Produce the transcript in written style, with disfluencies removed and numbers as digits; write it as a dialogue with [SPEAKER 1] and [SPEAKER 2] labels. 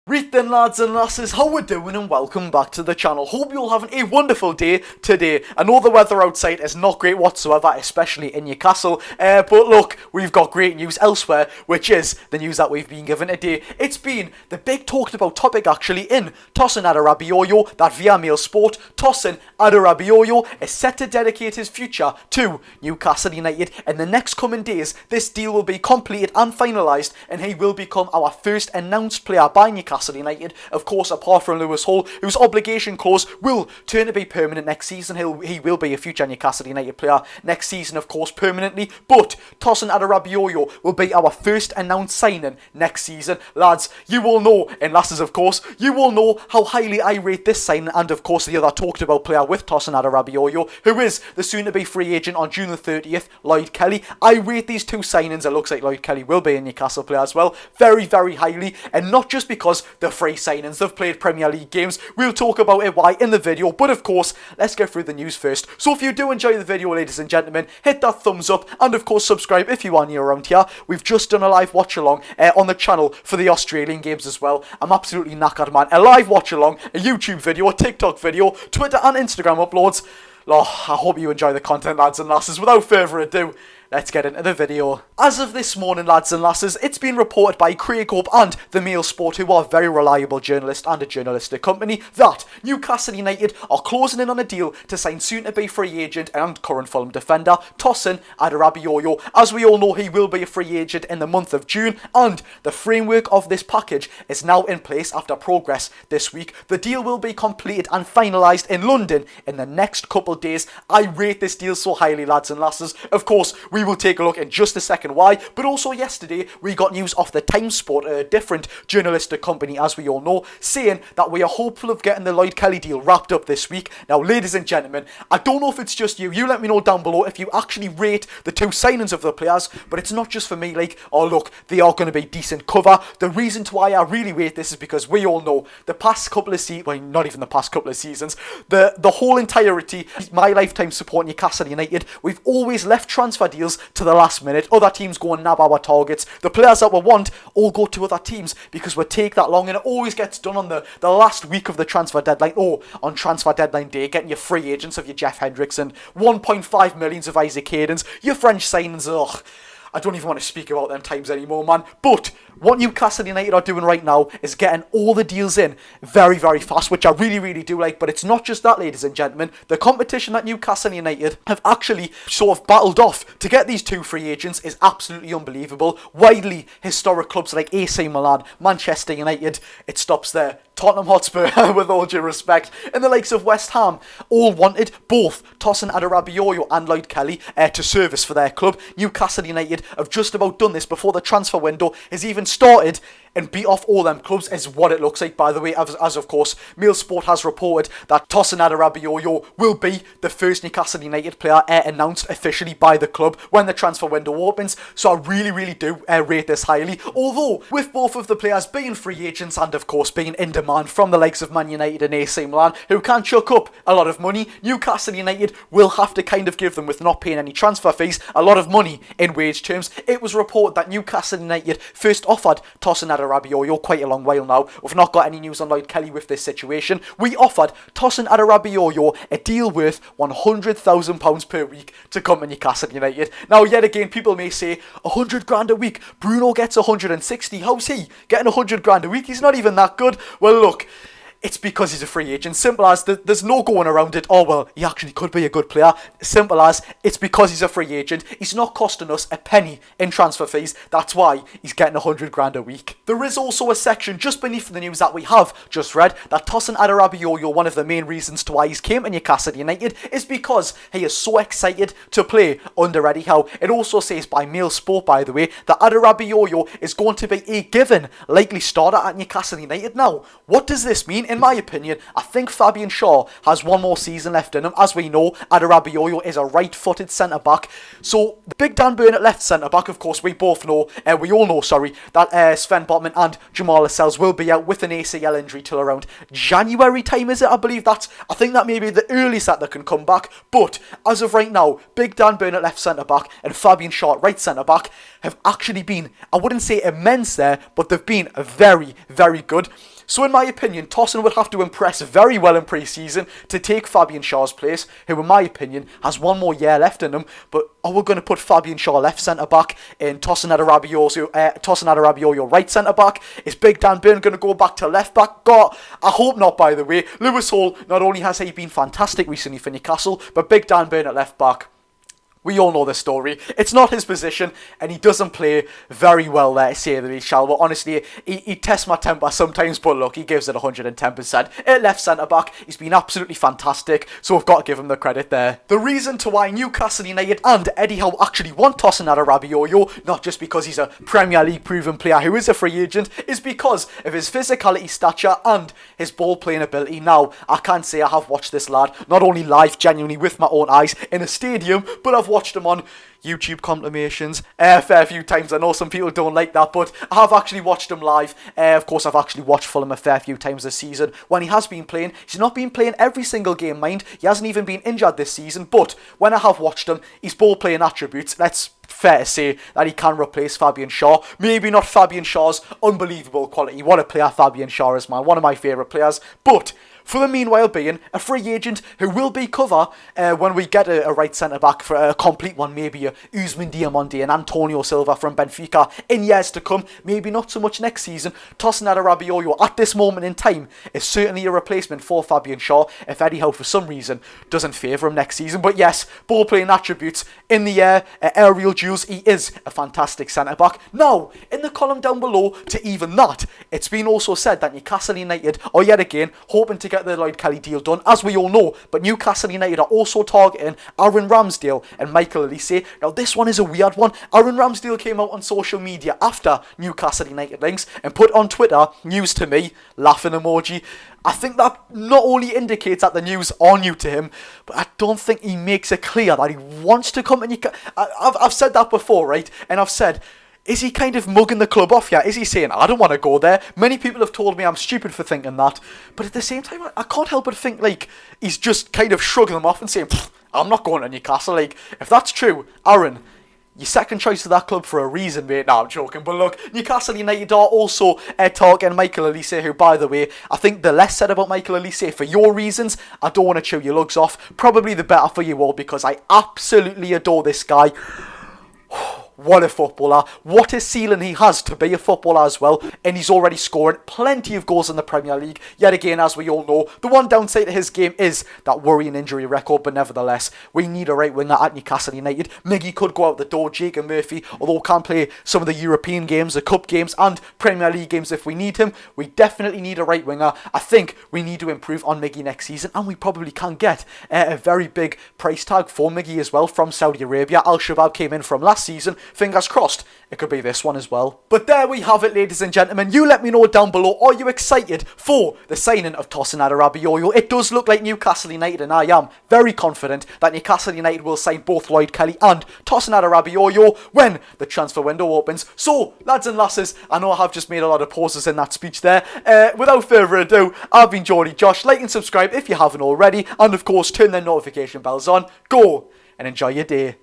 [SPEAKER 1] Right then, lads and lasses, how we doing and welcome back to the channel. Hope you're all having a wonderful day today. I know the weather outside is not great whatsoever, especially in Newcastle, but look, we've got great news elsewhere, which is the news that we've been given today. It's been the big talked about topic actually in Tosin Adarabioyo, that via Mail Sport. Tosin Adarabioyo is set to dedicate his future to Newcastle United. In the next coming days, this deal will be completed and finalised, and he will become our first announced player by Newcastle United, of course, apart from Lewis Hall, whose obligation clause will turn to be permanent next season. He will be a future Newcastle United player next season, of course, permanently. But Tosin Adarabioyo will be our first announced signing next season. Lads, you all know, and lasses, of course, you all know how highly I rate this signing, and of course the other talked about player with Tosin Adarabioyo, who is the soon-to-be free agent on June the 30th, Lloyd Kelly. I rate these two signings, it looks like Lloyd Kelly will be a Newcastle player as well, very, very highly, and not just because the free signings, they've played Premier League games. We'll talk about it why in the video, but of course, let's get through the news first. So if you do enjoy the video, ladies and gentlemen, hit that thumbs up, and of course subscribe if you are new around here. We've just done a live watch along on the channel for the Australian games as well. I'm absolutely knackered, man. A live watch along, a YouTube video, a TikTok video, Twitter and Instagram uploads. Oh, I hope you enjoy the content, lads and lasses. Without further ado, let's get into the video. As of this morning, lads and lasses, it's been reported by Craig Hope and the Mail Sport, who are a very reliable journalist and a journalistic company, that Newcastle United are closing in on a deal to sign soon-to-be free agent and current Fulham defender Tosin Adarabioyo. As we all know, he will be a free agent in the month of June, and the framework of this package is now in place after progress this week. The deal will be completed and finalised in London in the next couple of days. I rate this deal so highly, lads and lasses. Of course, we will take a look in just a second why, but also yesterday we got news off the Time Sport, a different journalistic company as we all know, saying that we are hopeful of getting the Lloyd Kelly deal wrapped up this week. Now, ladies and gentlemen, I don't know if it's just you let me know down below if you actually rate the two signings of the players, but it's not just for me like, oh look, they are going to be decent cover. The reason why I really rate this is because we all know the past couple of seasons, well, not even the past couple of seasons, the whole entirety, my lifetime supporting Newcastle United, we've always left transfer deals to the last minute. Other teams go and nab our targets. The players that we want all go to other teams because we take that long, and it always gets done on the last week of the transfer deadline, or on transfer deadline day, getting your free agents of your Jeff Hendricks and 1.5 millions of Isaac Haydens, your French signings. Ugh, I don't even want to speak about them times anymore, man. But what Newcastle United are doing right now is getting all the deals in very, very fast, which I really, really do like. But it's not just that, ladies and gentlemen. The competition that Newcastle United have actually sort of battled off to get these two free agents is absolutely unbelievable. Widely historic clubs like AC Milan, Manchester United, it stops there. Tottenham Hotspur, with all due respect, and the likes of West Ham, all wanted both Tosin Adarabioyo and Lloyd Kelly to service for their club. Newcastle United have just about done this before the transfer window has even started, and beat off all them clubs, is what it looks like, by the way, as of course Mail Sport has reported that Tosin Adarabioyo will be the first Newcastle United player announced officially by the club when the transfer window opens. So I really, really do rate this highly. Although, with both of the players being free agents and of course being in demand from the likes of Man United and AC Milan, who can chuck up a lot of money, Newcastle United will have to kind of give them, with not paying any transfer fees, a lot of money in wage terms. It was reported that Newcastle United first offered Tosin Adarabioyo quite a long while now. We've not got any news on Lloyd Kelly with this situation. We offered Tosin Adarabioyo a deal worth £100,000 per week to come to Newcastle United. Now, yet again, people may say 100 grand a week. Bruno gets 160. How's he getting 100 grand a week? He's not even that good. Well, look, it's because he's a free agent. Simple as, there's no going around it. Oh, well, he actually could be a good player. Simple as, it's because he's a free agent. He's not costing us a penny in transfer fees. That's why he's getting 100 grand a week. There is also a section just beneath the news that we have just read that Tosin Adarabioyo, one of the main reasons to why he's came to Newcastle United is because he is so excited to play under Eddie Howe. It also says by Mail Sport, by the way, that Adarabioyo is going to be a given likely starter at Newcastle United. Now, what does this mean? In my opinion, I think Fabian Shaw has one more season left in him. As we know, Adarabioyo is a right-footed centre-back. So, the big Dan Burn at left centre-back, of course, we all know, that Sven Botman and Jamal Lascelles will be out with an ACL injury till around January time, is it? I think that may be the earliest that they can come back. But, as of right now, big Dan Burn at left centre-back and Fabian Shaw at right centre-back have actually been, I wouldn't say immense there, but they've been very, very good. So in my opinion, Tosin would have to impress very well in pre-season to take Fabian Schär's place, who in my opinion has one more year left in him. But are we going to put Fabian Schär left centre-back and Tosin Adarabioyo right centre-back? Is Big Dan Burn going to go back to left-back? God, I hope not, by the way. Lewis Hall, not only has he been fantastic recently for Newcastle, but Big Dan Burn at left-back. We all know the story. It's not his position, and he doesn't play very well there, to say the least, shall we? Honestly, he tests my temper sometimes, but look, he gives it 110%. At left centre-back, he's been absolutely fantastic, so we've got to give him the credit there. The reason to why Newcastle United and Eddie Howe actually want Tosin Adarabioyo, not just because he's a Premier League proven player who is a free agent, is because of his physicality, stature, and his ball-playing ability. Now, I can say I have watched this lad, not only live, genuinely, with my own eyes, in a stadium, but I've watched him on YouTube compilations a fair few times. I know some people don't like that, but I have actually watched him live. Of course, I've actually watched Fulham a fair few times this season. When he has been playing, he's not been playing every single game, mind. He hasn't even been injured this season, but when I have watched him, his ball-playing attributes, that's fair to say that he can replace Fabian Schär. Maybe not Fabian Schär's unbelievable quality. What a player Fabian Schär is, man. One of my favourite players, but for the meanwhile being a free agent who will be cover when we get a right centre-back for a complete one, maybe a Ousmane Diomande and Antonio Silva from Benfica in years to come, maybe not so much next season. Tosin Adarabioyo at this moment in time is certainly a replacement for Fabian Schär if Eddie Howe for some reason doesn't favour him next season. But yes, ball-playing attributes in the air, aerial duels, he is a fantastic centre-back. Now, in the column down below, to even that, it's been also said that Newcastle United are yet again hoping to get the Lloyd Kelly deal done, as we all know, but Newcastle United are also targeting Aaron Ramsdale and Michael Olise. Now this one is a weird one. Aaron Ramsdale came out on social media after Newcastle United links and put on Twitter, news to me, laughing emoji. I think that not only indicates that the news are new to him, but I don't think he makes it clear that he wants to come to Newcastle. I've said that before, right? And I've said, is he kind of mugging the club off? Yeah, is he saying, I don't want to go there? Many people have told me I'm stupid for thinking that. But at the same time, I can't help but think, like, he's just kind of shrugging them off and saying, I'm not going to Newcastle. Like, if that's true, Aaron, your second choice of that club for a reason, mate. No, I'm joking. But look, Newcastle United are also targeting Michael Olise, who, by the way, I think the less said about Michael Olise, for your reasons, I don't want to chew your lugs off. Probably the better for you all, because I absolutely adore this guy. What a footballer. What a ceiling he has to be a footballer as well. And he's already scored plenty of goals in the Premier League. Yet again, as we all know, the one downside to his game is that worrying injury record. But nevertheless, we need a right winger at Newcastle United. Miggy could go out the door. Jacob Murphy, although can play some of the European games, the Cup games and Premier League games if we need him. We definitely need a right winger. I think we need to improve on Miggy next season. And we probably can get a very big price tag for Miggy as well from Saudi Arabia. Al Shabab came in from last season. Fingers crossed, it could be this one as well. But there we have it, ladies and gentlemen. You let me know down below, are you excited for the signing of Tosin Adarabioyo? It does look like Newcastle United, and I am very confident that Newcastle United will sign both Lloyd Kelly and Tosin Adarabioyo when the transfer window opens. So, lads and lasses, I know I have just made a lot of pauses in that speech there. Without further ado, I've been Geordie Josh. Like and subscribe if you haven't already, and of course, turn the notification bells on. Go and enjoy your day.